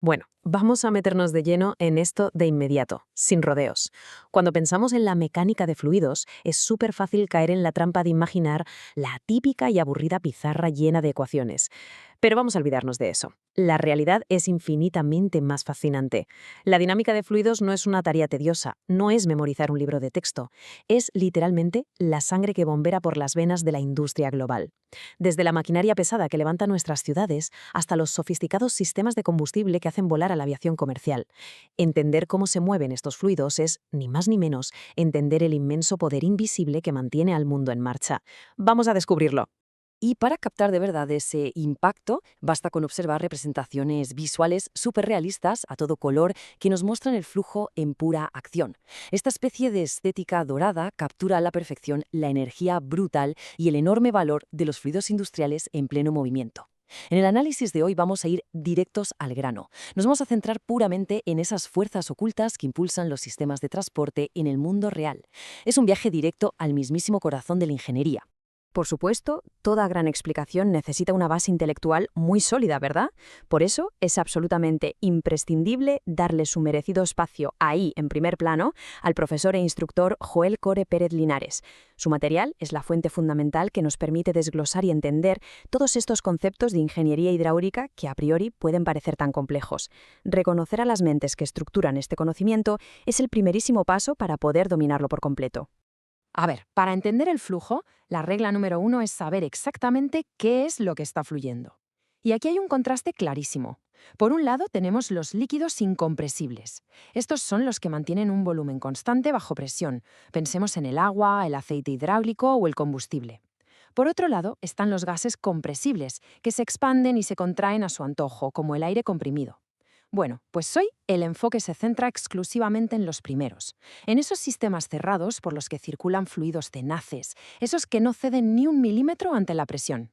Bueno, vamos a meternos de lleno en esto de inmediato, sin rodeos. Cuando pensamos en la mecánica de fluidos, es súper fácil caer en la trampa de imaginar la típica y aburrida pizarra llena de ecuaciones. Pero vamos a olvidarnos de eso. La realidad es infinitamente más fascinante. La dinámica de fluidos no es una tarea tediosa, no es memorizar un libro de texto, es literalmente la sangre que bombea por las venas de la industria global. Desde la maquinaria pesada que levanta nuestras ciudades hasta los sofisticados sistemas de combustible que hacen volar a la aviación comercial. Entender cómo se mueven estos fluidos es, ni más ni menos, entender el inmenso poder invisible que mantiene al mundo en marcha. Vamos a descubrirlo. Y para captar de verdad ese impacto, basta con observar representaciones visuales súper realistas a todo color que nos muestran el flujo en pura acción. Esta especie de estética dorada captura a la perfección la energía brutal y el enorme valor de los fluidos industriales en pleno movimiento. En el análisis de hoy vamos a ir directos al grano. Nos vamos a centrar puramente en esas fuerzas ocultas que impulsan los sistemas de transporte en el mundo real. Es un viaje directo al mismísimo corazón de la ingeniería. Por supuesto, toda gran explicación necesita una base intelectual muy sólida, ¿verdad? Por eso es absolutamente imprescindible darle su merecido espacio ahí, en primer plano, al profesor e instructor Joel Core Pérez Linares. Su material es la fuente fundamental que nos permite desglosar y entender todos estos conceptos de ingeniería hidráulica que a priori pueden parecer tan complejos. Reconocer a las mentes que estructuran este conocimiento es el primerísimo paso para poder dominarlo por completo. A ver, para entender el flujo, la regla número 1 es saber exactamente qué es lo que está fluyendo. Y aquí hay un contraste clarísimo. Por un lado tenemos los líquidos incompresibles. Estos son los que mantienen un volumen constante bajo presión. Pensemos en el agua, el aceite hidráulico o el combustible. Por otro lado están los gases compresibles, que se expanden y se contraen a su antojo, como el aire comprimido. Bueno, pues hoy el enfoque se centra exclusivamente en los primeros, en esos sistemas cerrados por los que circulan fluidos tenaces, esos que no ceden ni un milímetro ante la presión.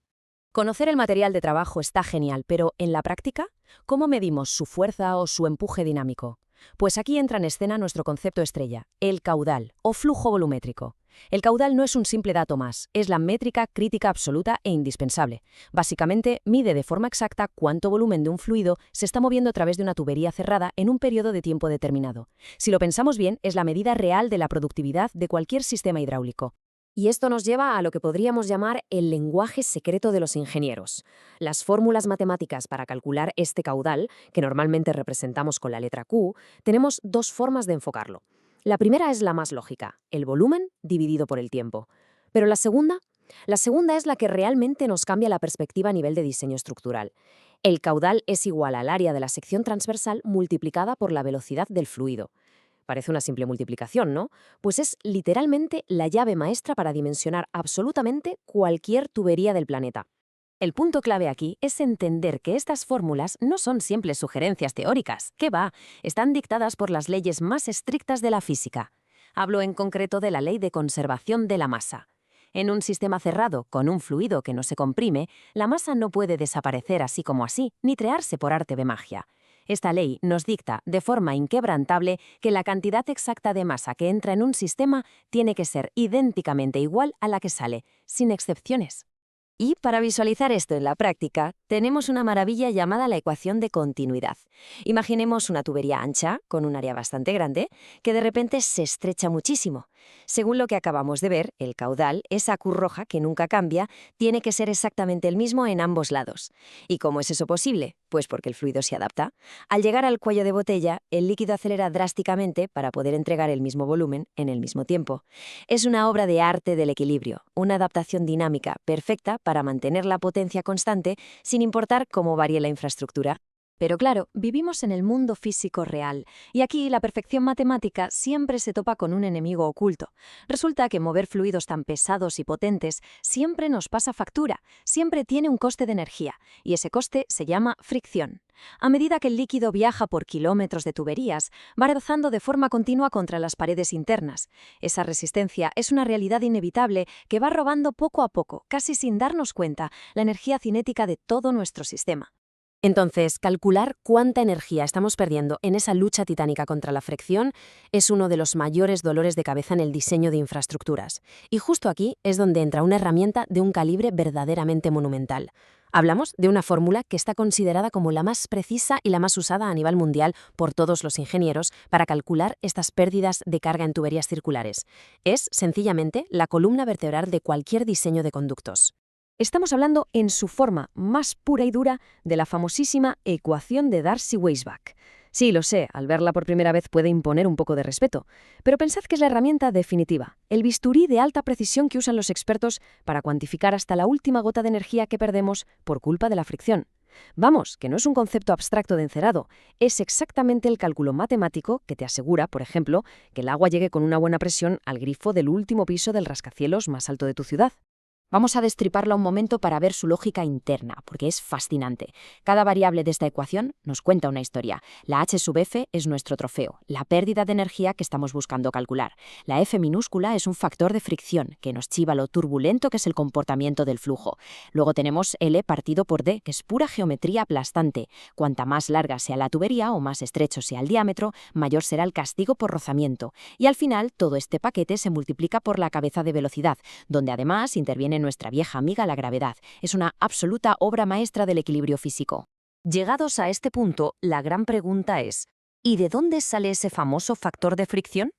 Conocer el material de trabajo está genial, pero en la práctica, ¿cómo medimos su fuerza o su empuje dinámico? Pues aquí entra en escena nuestro concepto estrella, el caudal o flujo volumétrico. El caudal no es un simple dato más, es la métrica crítica absoluta e indispensable. Básicamente, mide de forma exacta cuánto volumen de un fluido se está moviendo a través de una tubería cerrada en un periodo de tiempo determinado. Si lo pensamos bien, es la medida real de la productividad de cualquier sistema hidráulico. Y esto nos lleva a lo que podríamos llamar el lenguaje secreto de los ingenieros. Las fórmulas matemáticas para calcular este caudal, que normalmente representamos con la letra Q, tenemos dos formas de enfocarlo. La primera es la más lógica, el volumen dividido por el tiempo. Pero la segunda es la que realmente nos cambia la perspectiva a nivel de diseño estructural. El caudal es igual al área de la sección transversal multiplicada por la velocidad del fluido. Parece una simple multiplicación, ¿no? Pues es literalmente la llave maestra para dimensionar absolutamente cualquier tubería del planeta. El punto clave aquí es entender que estas fórmulas no son simples sugerencias teóricas, que va, están dictadas por las leyes más estrictas de la física. Hablo en concreto de la ley de conservación de la masa. En un sistema cerrado, con un fluido que no se comprime, la masa no puede desaparecer así como así, ni crearse por arte de magia. Esta ley nos dicta de forma inquebrantable que la cantidad exacta de masa que entra en un sistema tiene que ser idénticamente igual a la que sale, sin excepciones. Y para visualizar esto en la práctica, tenemos una maravilla llamada la ecuación de continuidad. Imaginemos una tubería ancha, con un área bastante grande, que de repente se estrecha muchísimo. Según lo que acabamos de ver, el caudal, esa Q roja que nunca cambia, tiene que ser exactamente el mismo en ambos lados. ¿Y cómo es eso posible? Pues porque el fluido se adapta. Al llegar al cuello de botella, el líquido acelera drásticamente para poder entregar el mismo volumen en el mismo tiempo. Es una obra de arte del equilibrio, una adaptación dinámica perfecta para mantener la potencia constante sin importar cómo varíe la infraestructura. Pero claro, vivimos en el mundo físico real, y aquí la perfección matemática siempre se topa con un enemigo oculto. Resulta que mover fluidos tan pesados y potentes siempre nos pasa factura, siempre tiene un coste de energía, y ese coste se llama fricción. A medida que el líquido viaja por kilómetros de tuberías, va rozando de forma continua contra las paredes internas. Esa resistencia es una realidad inevitable que va robando poco a poco, casi sin darnos cuenta, la energía cinética de todo nuestro sistema. Entonces, calcular cuánta energía estamos perdiendo en esa lucha titánica contra la fricción es uno de los mayores dolores de cabeza en el diseño de infraestructuras. Y justo aquí es donde entra una herramienta de un calibre verdaderamente monumental. Hablamos de una fórmula que está considerada como la más precisa y la más usada a nivel mundial por todos los ingenieros para calcular estas pérdidas de carga en tuberías circulares. Es, sencillamente, la columna vertebral de cualquier diseño de conductos. Estamos hablando en su forma más pura y dura de la famosísima ecuación de Darcy-Weisbach. Sí, lo sé, al verla por primera vez puede imponer un poco de respeto, pero pensad que es la herramienta definitiva, el bisturí de alta precisión que usan los expertos para cuantificar hasta la última gota de energía que perdemos por culpa de la fricción. Vamos, que no es un concepto abstracto de encerado, es exactamente el cálculo matemático que te asegura, por ejemplo, que el agua llegue con una buena presión al grifo del último piso del rascacielos más alto de tu ciudad. Vamos a destriparla un momento para ver su lógica interna, porque es fascinante. Cada variable de esta ecuación nos cuenta una historia. La h sub f es nuestro trofeo, la pérdida de energía que estamos buscando calcular. La f minúscula es un factor de fricción, que nos chiva lo turbulento que es el comportamiento del flujo. Luego tenemos L partido por D, que es pura geometría aplastante. Cuanta más larga sea la tubería o más estrecho sea el diámetro, mayor será el castigo por rozamiento. Y al final, todo este paquete se multiplica por la cabeza de velocidad, donde además interviene nuestra vieja amiga la gravedad. Es una absoluta obra maestra del equilibrio físico. Llegados a este punto, la gran pregunta es, ¿y de dónde sale ese famoso factor de fricción?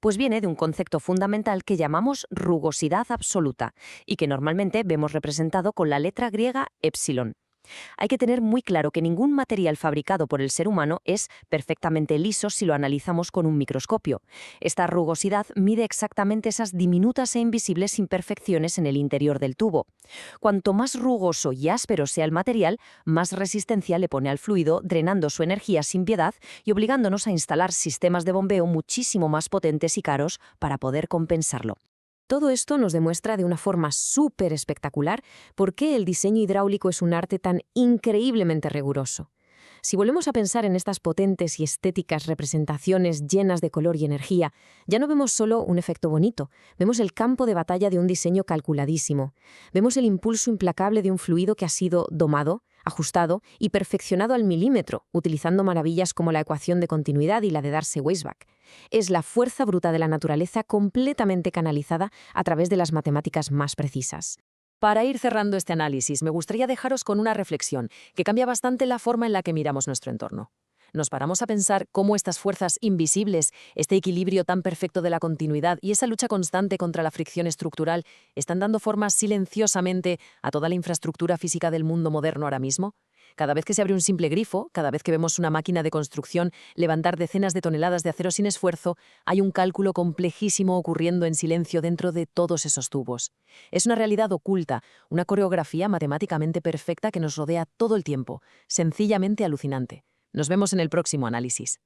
Pues viene de un concepto fundamental que llamamos rugosidad absoluta y que normalmente vemos representado con la letra griega epsilon. Hay que tener muy claro que ningún material fabricado por el ser humano es perfectamente liso si lo analizamos con un microscopio. Esta rugosidad mide exactamente esas diminutas e invisibles imperfecciones en el interior del tubo. Cuanto más rugoso y áspero sea el material, más resistencia le pone al fluido, drenando su energía sin piedad y obligándonos a instalar sistemas de bombeo muchísimo más potentes y caros para poder compensarlo. Todo esto nos demuestra de una forma súper espectacular por qué el diseño hidráulico es un arte tan increíblemente riguroso. Si volvemos a pensar en estas potentes y estéticas representaciones llenas de color y energía, ya no vemos solo un efecto bonito, vemos el campo de batalla de un diseño calculadísimo, vemos el impulso implacable de un fluido que ha sido domado, ajustado y perfeccionado al milímetro, utilizando maravillas como la ecuación de continuidad y la de Darcy-Weisbach. Es la fuerza bruta de la naturaleza completamente canalizada a través de las matemáticas más precisas. Para ir cerrando este análisis, me gustaría dejaros con una reflexión que cambia bastante la forma en la que miramos nuestro entorno. Nos paramos a pensar cómo estas fuerzas invisibles, este equilibrio tan perfecto de la continuidad y esa lucha constante contra la fricción estructural están dando forma silenciosamente a toda la infraestructura física del mundo moderno ahora mismo. Cada vez que se abre un simple grifo, cada vez que vemos una máquina de construcción levantar decenas de toneladas de acero sin esfuerzo, hay un cálculo complejísimo ocurriendo en silencio dentro de todos esos tubos. Es una realidad oculta, una coreografía matemáticamente perfecta que nos rodea todo el tiempo, sencillamente alucinante. Nos vemos en el próximo análisis.